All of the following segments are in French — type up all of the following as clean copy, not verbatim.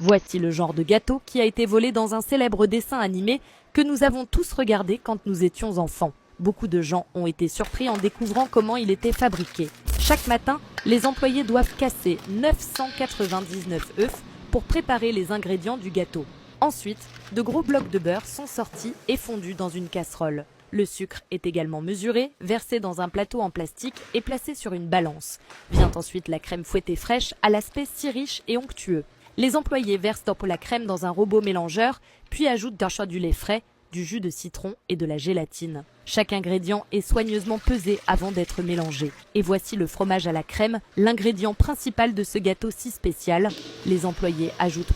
Voici le genre de gâteau qui a été volé dans un célèbre dessin animé que nous avons tous regardé quand nous étions enfants. Beaucoup de gens ont été surpris en découvrant comment il était fabriqué. Chaque matin, les employés doivent casser 999 œufs pour préparer les ingrédients du gâteau. Ensuite, de gros blocs de beurre sont sortis et fondus dans une casserole. Le sucre est également mesuré, versé dans un plateau en plastique et placé sur une balance. Vient ensuite la crème fouettée fraîche à l'aspect si riche et onctueux. Les employés versent la crème dans un robot mélangeur, puis ajoutent du lait frais, du jus de citron et de la gélatine. Chaque ingrédient est soigneusement pesé avant d'être mélangé. Et voici le fromage à la crème, l'ingrédient principal de ce gâteau si spécial. Les employés ajoutent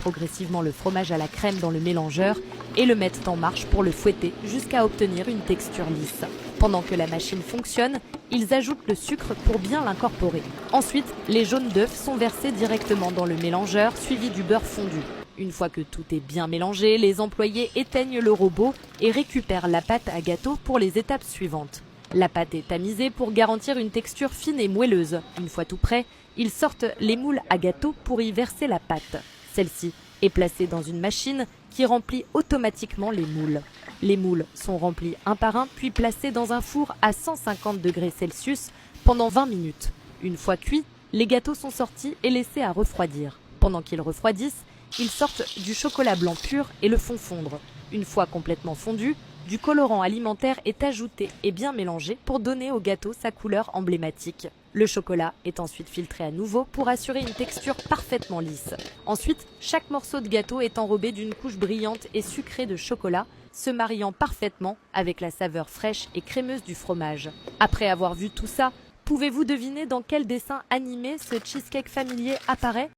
progressivement le fromage à la crème dans le mélangeur et le mettent en marche pour le fouetter jusqu'à obtenir une texture lisse. Pendant que la machine fonctionne, ils ajoutent le sucre pour bien l'incorporer. Ensuite, les jaunes d'œufs sont versés directement dans le mélangeur, suivi du beurre fondu. Une fois que tout est bien mélangé, les employés éteignent le robot et récupèrent la pâte à gâteau pour les étapes suivantes. La pâte est tamisée pour garantir une texture fine et moelleuse. Une fois tout prêt, ils sortent les moules à gâteau pour y verser la pâte. Celle-ci est placée dans une machine qui remplit automatiquement les moules. Les moules sont remplis un par un puis placés dans un four à 150 degrés Celsius pendant 20 minutes. Une fois cuits, les gâteaux sont sortis et laissés à refroidir. Pendant qu'ils refroidissent, ils sortent du chocolat blanc pur et le font fondre. Une fois complètement fondu, du colorant alimentaire est ajouté et bien mélangé pour donner au gâteau sa couleur emblématique. Le chocolat est ensuite filtré à nouveau pour assurer une texture parfaitement lisse. Ensuite, chaque morceau de gâteau est enrobé d'une couche brillante et sucrée de chocolat, se mariant parfaitement avec la saveur fraîche et crémeuse du fromage. Après avoir vu tout ça, pouvez-vous deviner dans quel dessin animé ce cheesecake familier apparaît ?